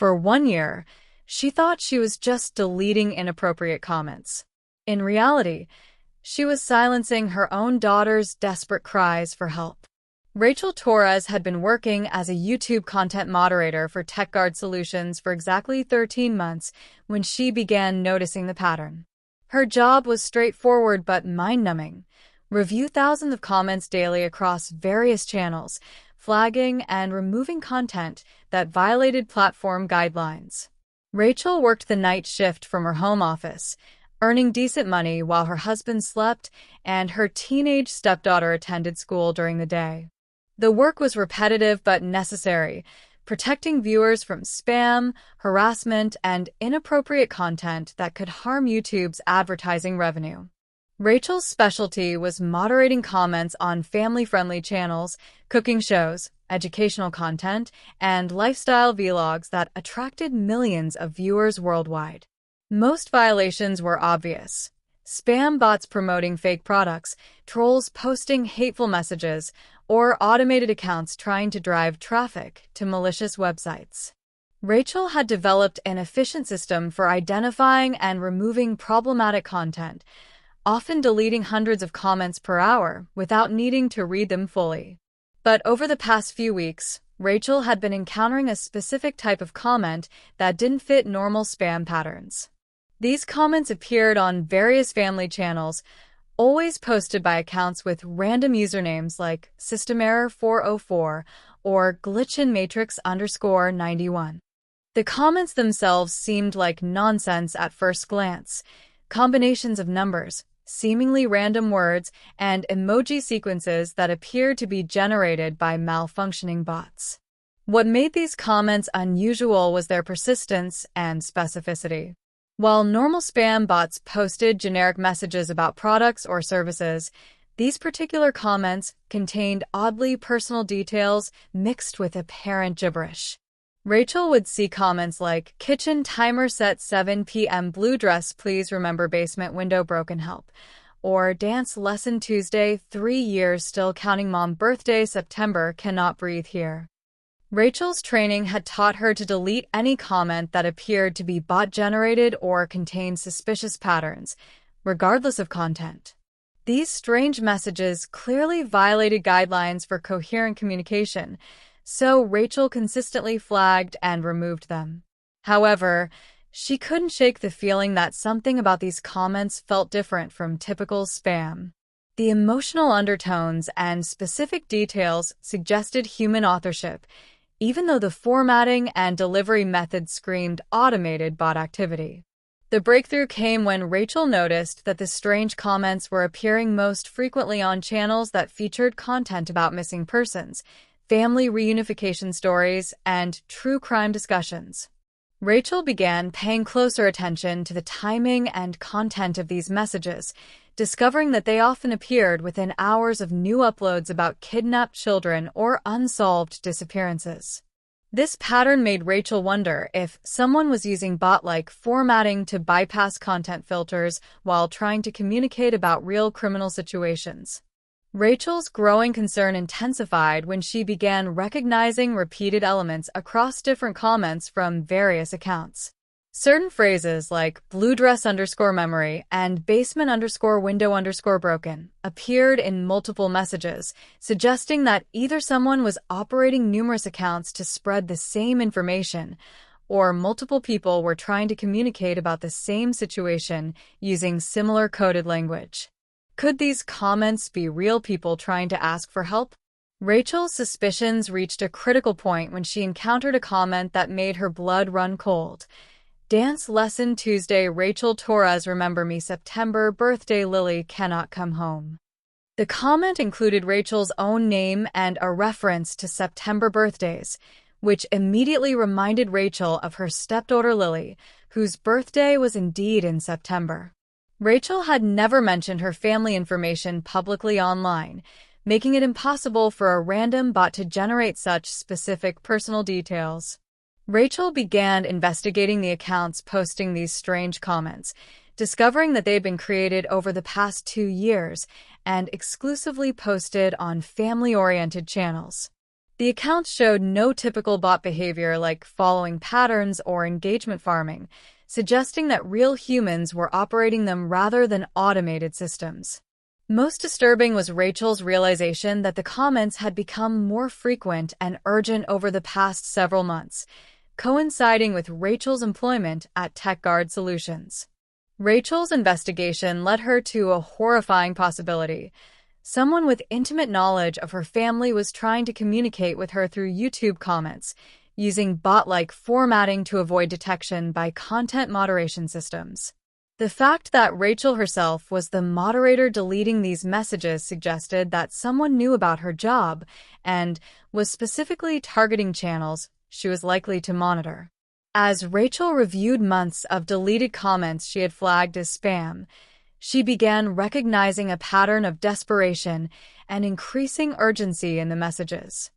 For 1 year, she thought she was just deleting inappropriate comments. In reality, she was silencing her own daughter's desperate cries for help. Rachel Torres had been working as a YouTube content moderator for TechGuard Solutions for exactly 13 months when she began noticing the pattern. Her job was straightforward but mind-numbing. Review thousands of comments daily across various channels, flagging and removing content that violated platform guidelines. Rachel worked the night shift from her home office, earning decent money while her husband slept and her teenage stepdaughter attended school during the day. The work was repetitive but necessary, protecting viewers from spam, harassment, and inappropriate content that could harm YouTube's advertising revenue. Rachel's specialty was moderating comments on family-friendly channels, cooking shows, educational content, and lifestyle vlogs that attracted millions of viewers worldwide. Most violations were obvious. Spam bots promoting fake products, trolls posting hateful messages, or automated accounts trying to drive traffic to malicious websites. Rachel had developed an efficient system for identifying and removing problematic content, often deleting hundreds of comments per hour without needing to read them fully. But over the past few weeks, Rachel had been encountering a specific type of comment that didn't fit normal spam patterns. These comments appeared on various family channels, always posted by accounts with random usernames like SystemerrorR404 or GlitchinMatrix_91. The comments themselves seemed like nonsense at first glance, combinations of numbers, seemingly random words, and emoji sequences that appeared to be generated by malfunctioning bots. What made these comments unusual was their persistence and specificity. While normal spam bots posted generic messages about products or services, these particular comments contained oddly personal details mixed with apparent gibberish. Rachel would see comments like, "Kitchen timer set 7 p.m. blue dress please remember basement window broken help," or "Dance lesson Tuesday 3 years still counting mom birthday September cannot breathe here." Rachel's training had taught her to delete any comment that appeared to be bot-generated or contained suspicious patterns, regardless of content. These strange messages clearly violated guidelines for coherent communication, so Rachel consistently flagged and removed them. However, she couldn't shake the feeling that something about these comments felt different from typical spam. The emotional undertones and specific details suggested human authorship, even though the formatting and delivery method screamed automated bot activity. The breakthrough came when Rachel noticed that the strange comments were appearing most frequently on channels that featured content about missing persons, family reunification stories, and true crime discussions. Rachel began paying closer attention to the timing and content of these messages, discovering that they often appeared within hours of new uploads about kidnapped children or unsolved disappearances. This pattern made Rachel wonder if someone was using bot-like formatting to bypass content filters while trying to communicate about real criminal situations. Rachel's growing concern intensified when she began recognizing repeated elements across different comments from various accounts. Certain phrases like blue dress _memory and basement window broken appeared in multiple messages, suggesting that either someone was operating numerous accounts to spread the same information, or multiple people were trying to communicate about the same situation using similar coded language. Could these comments be real people trying to ask for help? Rachel's suspicions reached a critical point when she encountered a comment that made her blood run cold. "Dance lesson Tuesday Rachel Torres remember me September birthday Lily cannot come home." The comment included Rachel's own name and a reference to September birthdays, which immediately reminded Rachel of her stepdaughter Lily, whose birthday was indeed in September. Rachel had never mentioned her family information publicly online, making it impossible for a random bot to generate such specific personal details. Rachel began investigating the accounts posting these strange comments, discovering that they had been created over the past 2 years and exclusively posted on family-oriented channels. The accounts showed no typical bot behavior like following patterns or engagement farming, suggesting that real humans were operating them rather than automated systems. Most disturbing was Rachel's realization that the comments had become more frequent and urgent over the past several months, coinciding with Rachel's employment at TechGuard Solutions. Rachel's investigation led her to a horrifying possibility. Someone with intimate knowledge of her family was trying to communicate with her through YouTube comments, using bot-like formatting to avoid detection by content moderation systems. The fact that Rachel herself was the moderator deleting these messages suggested that someone knew about her job and was specifically targeting channels she was likely to monitor. As Rachel reviewed months of deleted comments she had flagged as spam, she began recognizing a pattern of desperation and increasing urgency in the messages.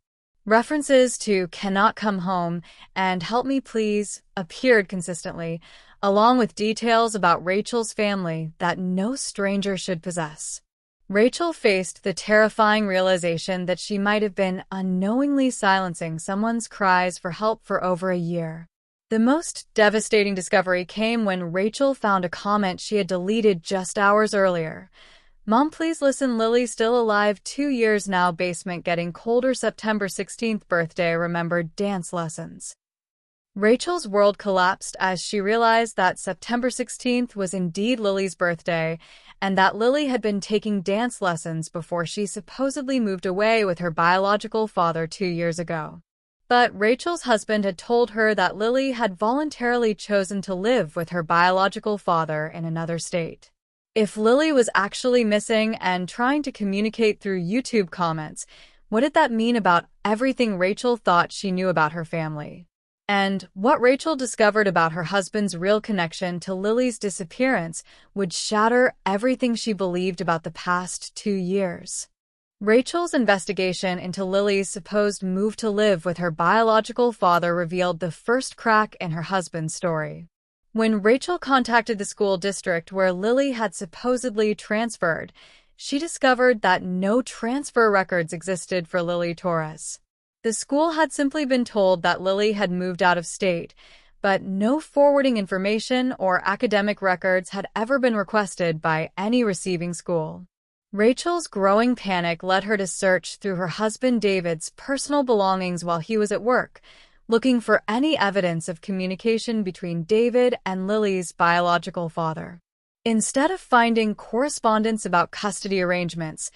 References to "cannot come home" and "help me please" appeared consistently, along with details about Rachel's family that no stranger should possess. Rachel faced the terrifying realization that she might have been unknowingly silencing someone's cries for help for over a year. The most devastating discovery came when Rachel found a comment she had deleted just hours earlier. "Mom, please listen. Lily still alive 2 years now. Basement getting colder. September 16th birthday. Remembered dance lessons." Rachel's world collapsed as she realized that September 16th was indeed Lily's birthday, and that Lily had been taking dance lessons before she supposedly moved away with her biological father 2 years ago. But Rachel's husband had told her that Lily had voluntarily chosen to live with her biological father in another state. If Lily was actually missing and trying to communicate through YouTube comments, what did that mean about everything Rachel thought she knew about her family? And what Rachel discovered about her husband's real connection to Lily's disappearance would shatter everything she believed about the past 2 years. Rachel's investigation into Lily's supposed move to live with her biological father revealed the first crack in her husband's story. When Rachel contacted the school district where Lily had supposedly transferred, she discovered that no transfer records existed for Lily Torres. The school had simply been told that Lily had moved out of state, but no forwarding information or academic records had ever been requested by any receiving school. Rachel's growing panic led her to search through her husband David's personal belongings while he was at work, looking for any evidence of communication between David and Lily's biological father. Instead of finding correspondence about custody arrangements,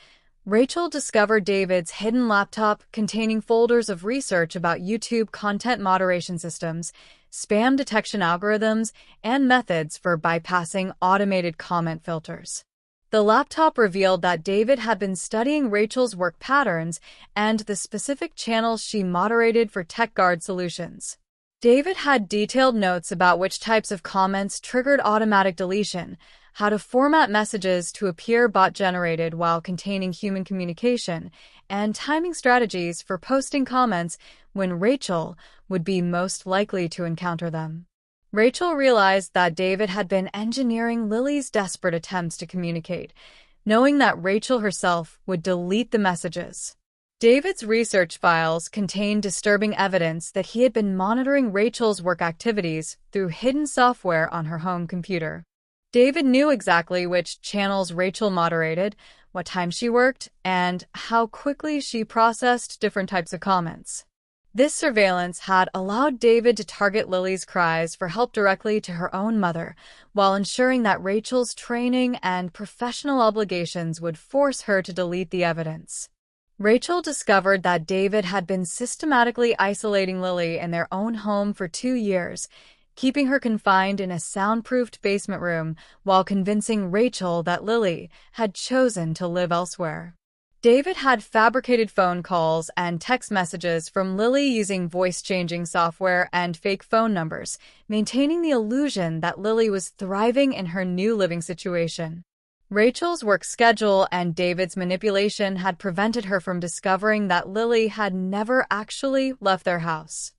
Rachel discovered David's hidden laptop containing folders of research about YouTube content moderation systems, spam detection algorithms, and methods for bypassing automated comment filters. The laptop revealed that David had been studying Rachel's work patterns and the specific channels she moderated for TechGuard Solutions. David had detailed notes about which types of comments triggered automatic deletion, how to format messages to appear bot-generated while containing human communication, and timing strategies for posting comments when Rachel would be most likely to encounter them. Rachel realized that David had been engineering Lily's desperate attempts to communicate, knowing that Rachel herself would delete the messages. David's research files contained disturbing evidence that he had been monitoring Rachel's work activities through hidden software on her home computer. David knew exactly which channels Rachel moderated, what time she worked, and how quickly she processed different types of comments. This surveillance had allowed David to target Lily's cries for help directly to her own mother, while ensuring that Rachel's training and professional obligations would force her to delete the evidence. Rachel discovered that David had been systematically isolating Lily in their own home for 2 years, keeping her confined in a soundproofed basement room while convincing Rachel that Lily had chosen to live elsewhere. David had fabricated phone calls and text messages from Lily using voice-changing software and fake phone numbers, maintaining the illusion that Lily was thriving in her new living situation. Rachel's work schedule and David's manipulation had prevented her from discovering that Lily had never actually left their house.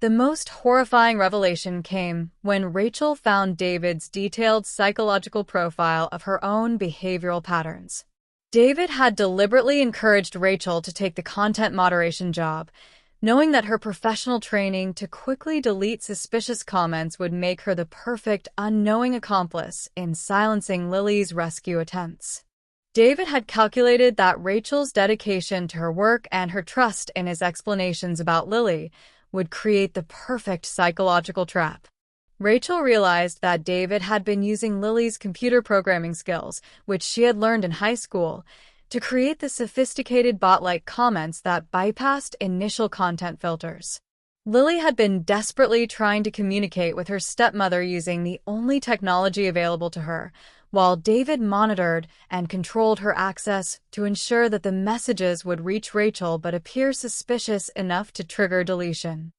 The most horrifying revelation came when Rachel found David's detailed psychological profile of her own behavioral patterns. David had deliberately encouraged Rachel to take the content moderation job, knowing that her professional training to quickly delete suspicious comments would make her the perfect unknowing accomplice in silencing Lily's rescue attempts. David had calculated that Rachel's dedication to her work and her trust in his explanations about Lily would create the perfect psychological trap. Rachel realized that David had been using Lily's computer programming skills, which she had learned in high school, to create the sophisticated bot-like comments that bypassed initial content filters. Lily had been desperately trying to communicate with her stepmother using the only technology available to her, while David monitored and controlled her access to ensure that the messages would reach Rachel but appear suspicious enough to trigger deletion.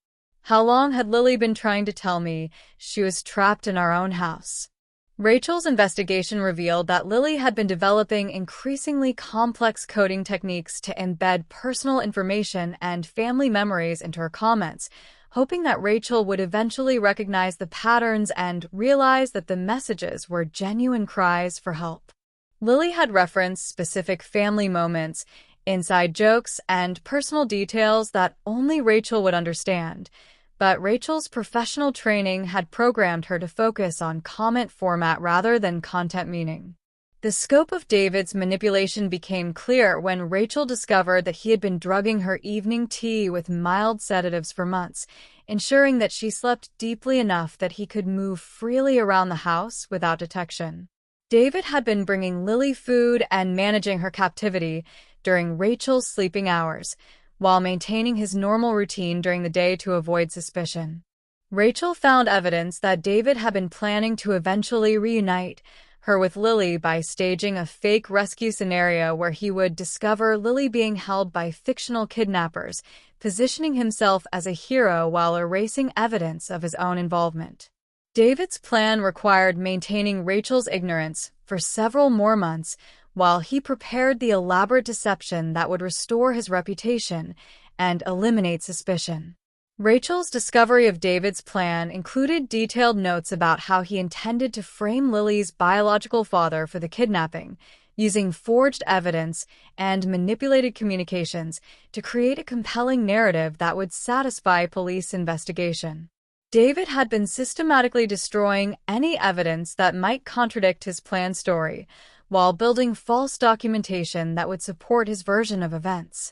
How long had Lily been trying to tell me she was trapped in our own house? Rachel's investigation revealed that Lily had been developing increasingly complex coding techniques to embed personal information and family memories into her comments, hoping that Rachel would eventually recognize the patterns and realize that the messages were genuine cries for help. Lily had referenced specific family moments, inside jokes, and personal details that only Rachel would understand, but Rachel's professional training had programmed her to focus on comment format rather than content meaning. The scope of David's manipulation became clear when Rachel discovered that he had been drugging her evening tea with mild sedatives for months, ensuring that she slept deeply enough that he could move freely around the house without detection. David had been bringing Lily food and managing her captivity during Rachel's sleeping hours, while maintaining his normal routine during the day to avoid suspicion. Rachel found evidence that David had been planning to eventually reunite her with Lily by staging a fake rescue scenario where he would discover Lily being held by fictional kidnappers, positioning himself as a hero while erasing evidence of his own involvement. David's plan required maintaining Rachel's ignorance for several more months, while he prepared the elaborate deception that would restore his reputation and eliminate suspicion. Rachel's discovery of David's plan included detailed notes about how he intended to frame Lily's biological father for the kidnapping, using forged evidence and manipulated communications to create a compelling narrative that would satisfy police investigation. David had been systematically destroying any evidence that might contradict his planned story, while building false documentation that would support his version of events.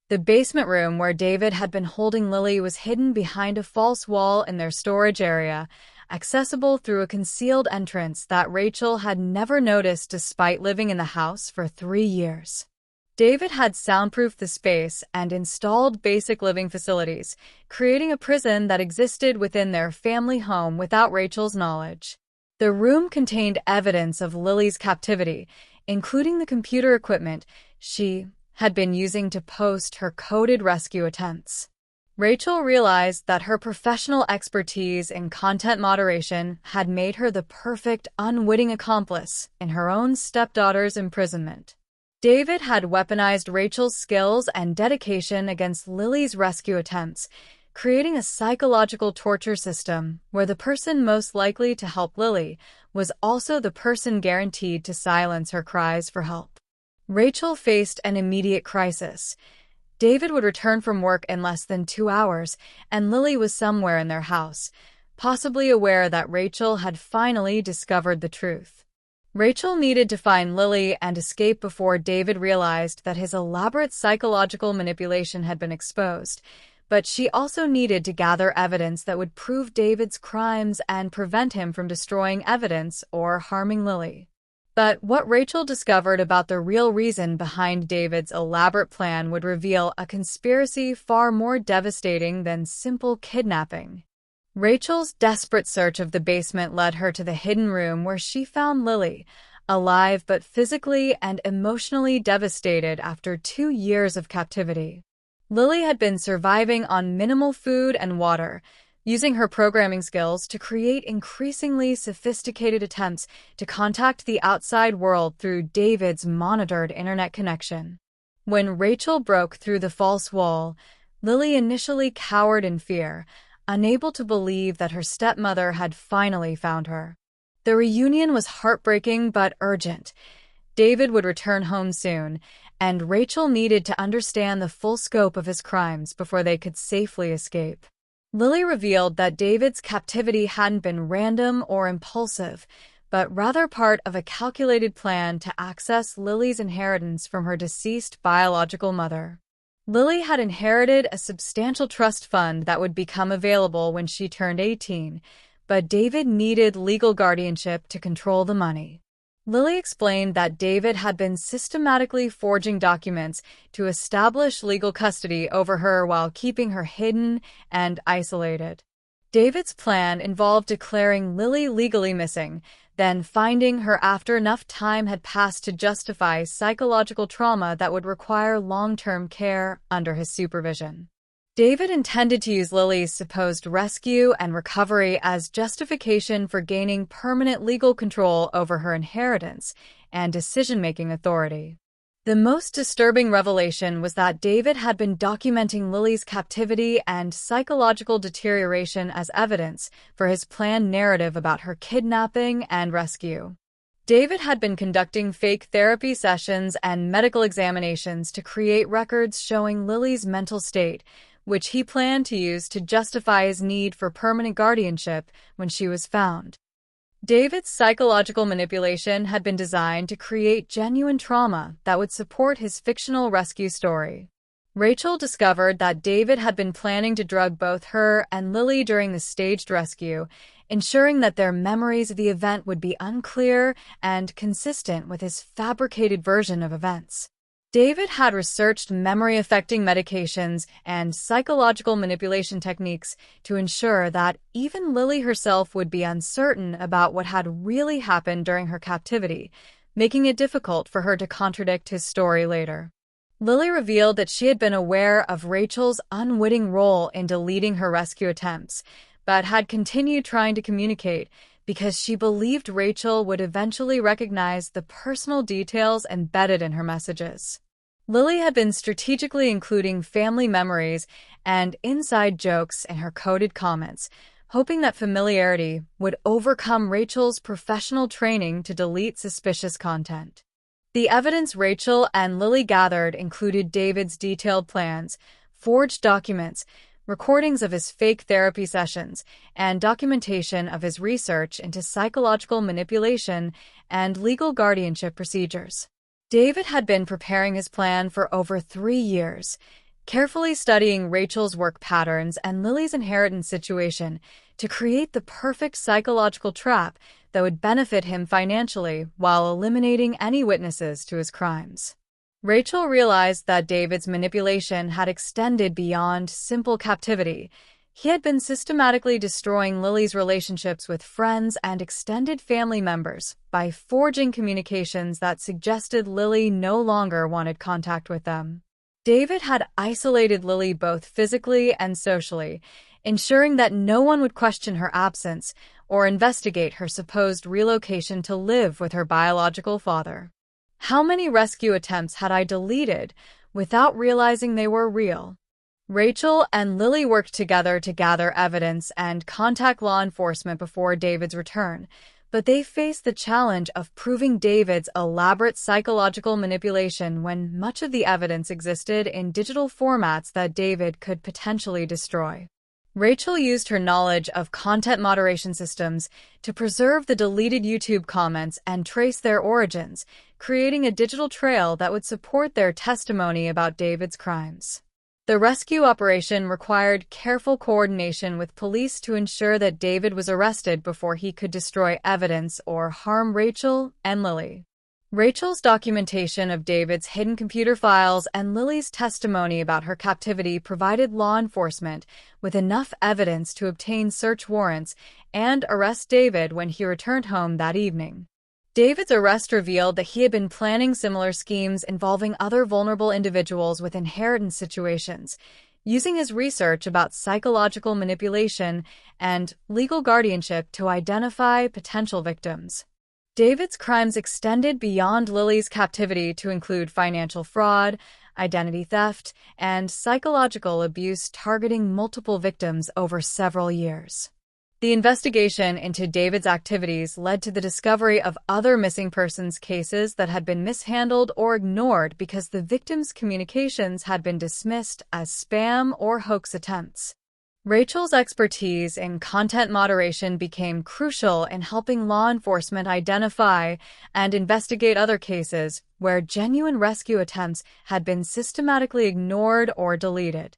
The basement room where David had been holding Lily was hidden behind a false wall in their storage area, accessible through a concealed entrance that Rachel had never noticed despite living in the house for 3 years. David had soundproofed the space and installed basic living facilities, creating a prison that existed within their family home without Rachel's knowledge. The room contained evidence of Lily's captivity, including the computer equipment she had been using to post her coded rescue attempts. Rachel realized that her professional expertise in content moderation had made her the perfect unwitting accomplice in her own stepdaughter's imprisonment. David had weaponized Rachel's skills and dedication against Lily's rescue attempts, creating a psychological torture system where the person most likely to help Lily was also the person guaranteed to silence her cries for help. Rachel faced an immediate crisis. David would return from work in less than 2 hours, and Lily was somewhere in their house, possibly aware that Rachel had finally discovered the truth. Rachel needed to find Lily and escape before David realized that his elaborate psychological manipulation had been exposed, but she also needed to gather evidence that would prove David's crimes and prevent him from destroying evidence or harming Lily. But what Rachel discovered about the real reason behind David's elaborate plan would reveal a conspiracy far more devastating than simple kidnapping. Rachel's desperate search of the basement led her to the hidden room where she found Lily, alive but physically and emotionally devastated after 2 years of captivity. Lily had been surviving on minimal food and water, using her programming skills to create increasingly sophisticated attempts to contact the outside world through David's monitored internet connection. When Rachel broke through the false wall, Lily initially cowered in fear, unable to believe that her stepmother had finally found her. The reunion was heartbreaking but urgent. David would return home soon, and Rachel needed to understand the full scope of his crimes before they could safely escape. Lily revealed that David's captivity hadn't been random or impulsive, but rather part of a calculated plan to access Lily's inheritance from her deceased biological mother. Lily had inherited a substantial trust fund that would become available when she turned 18, but David needed legal guardianship to control the money. Lily explained that David had been systematically forging documents to establish legal custody over her while keeping her hidden and isolated. David's plan involved declaring Lily legally missing, then finding her after enough time had passed to justify psychological trauma that would require long-term care under his supervision. David intended to use Lily's supposed rescue and recovery as justification for gaining permanent legal control over her inheritance and decision-making authority. The most disturbing revelation was that David had been documenting Lily's captivity and psychological deterioration as evidence for his planned narrative about her kidnapping and rescue. David had been conducting fake therapy sessions and medical examinations to create records showing Lily's mental state, which he planned to use to justify his need for permanent guardianship when she was found. David's psychological manipulation had been designed to create genuine trauma that would support his fictional rescue story. Rachel discovered that David had been planning to drug both her and Lily during the staged rescue, ensuring that their memories of the event would be unclear and consistent with his fabricated version of events. David had researched memory-affecting medications and psychological manipulation techniques to ensure that even Lily herself would be uncertain about what had really happened during her captivity, making it difficult for her to contradict his story later. Lily revealed that she had been aware of Rachel's unwitting role in deleting her rescue attempts, but had continued trying to communicate because she believed Rachel would eventually recognize the personal details embedded in her messages. Lily had been strategically including family memories and inside jokes in her coded comments, hoping that familiarity would overcome Rachel's professional training to delete suspicious content. The evidence Rachel and Lily gathered included David's detailed plans, forged documents, recordings of his fake therapy sessions, and documentation of his research into psychological manipulation and legal guardianship procedures. David had been preparing his plan for over 3 years, carefully studying Rachel's work patterns and Lily's inheritance situation to create the perfect psychological trap that would benefit him financially while eliminating any witnesses to his crimes. Rachel realized that David's manipulation had extended beyond simple captivity. He had been systematically destroying Lily's relationships with friends and extended family members by forging communications that suggested Lily no longer wanted contact with them. David had isolated Lily both physically and socially, ensuring that no one would question her absence or investigate her supposed relocation to live with her biological father. How many rescue attempts had I deleted without realizing they were real? Rachel and Lily worked together to gather evidence and contact law enforcement before David's return, but they faced the challenge of proving David's elaborate psychological manipulation when much of the evidence existed in digital formats that David could potentially destroy. Rachel used her knowledge of content moderation systems to preserve the deleted YouTube comments and trace their origins, creating a digital trail that would support their testimony about David's crimes. The rescue operation required careful coordination with police to ensure that David was arrested before he could destroy evidence or harm Rachel and Lily. Rachel's documentation of David's hidden computer files and Lily's testimony about her captivity provided law enforcement with enough evidence to obtain search warrants and arrest David when he returned home that evening. David's arrest revealed that he had been planning similar schemes involving other vulnerable individuals with inheritance situations, using his research about psychological manipulation and legal guardianship to identify potential victims. David's crimes extended beyond Lily's captivity to include financial fraud, identity theft, and psychological abuse targeting multiple victims over several years. The investigation into David's activities led to the discovery of other missing persons cases that had been mishandled or ignored because the victims' communications had been dismissed as spam or hoax attempts. Rachel's expertise in content moderation became crucial in helping law enforcement identify and investigate other cases where genuine rescue attempts had been systematically ignored or deleted.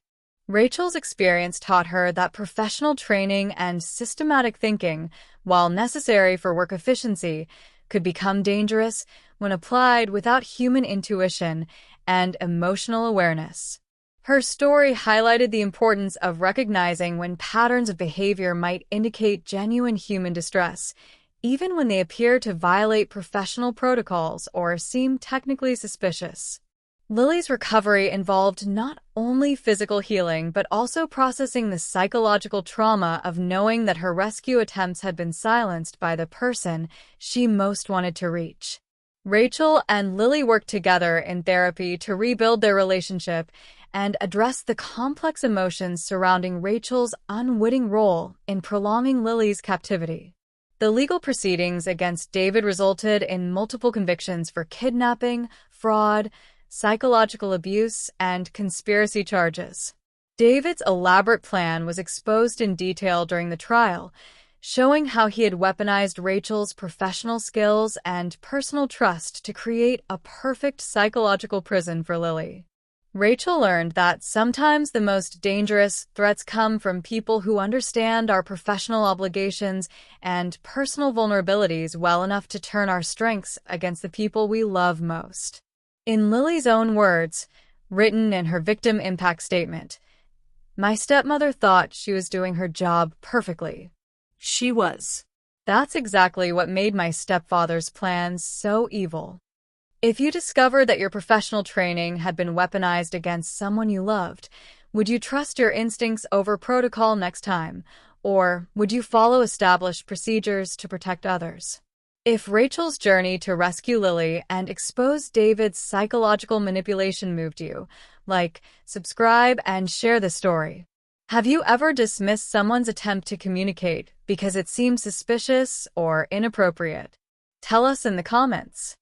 Rachel's experience taught her that professional training and systematic thinking, while necessary for work efficiency, could become dangerous when applied without human intuition and emotional awareness. Her story highlighted the importance of recognizing when patterns of behavior might indicate genuine human distress, even when they appear to violate professional protocols or seem technically suspicious. Lily's recovery involved not only physical healing but also processing the psychological trauma of knowing that her rescue attempts had been silenced by the person she most wanted to reach. Rachel and Lily worked together in therapy to rebuild their relationship and address the complex emotions surrounding Rachel's unwitting role in prolonging Lily's captivity. The legal proceedings against David resulted in multiple convictions for kidnapping, fraud, psychological abuse, and conspiracy charges. David's elaborate plan was exposed in detail during the trial, showing how he had weaponized Rachel's professional skills and personal trust to create a perfect psychological prison for Lily. Rachel learned that sometimes the most dangerous threats come from people who understand our professional obligations and personal vulnerabilities well enough to turn our strengths against the people we love most. In Lily's own words, written in her victim impact statement, "My stepmother thought she was doing her job perfectly. She was. That's exactly what made my stepfather's plans so evil." If you discovered that your professional training had been weaponized against someone you loved, would you trust your instincts over protocol next time, or would you follow established procedures to protect others? If Rachel's journey to rescue Lily and expose David's psychological manipulation moved you, subscribe, and share the story. Have you ever dismissed someone's attempt to communicate because it seemed suspicious or inappropriate? Tell us in the comments.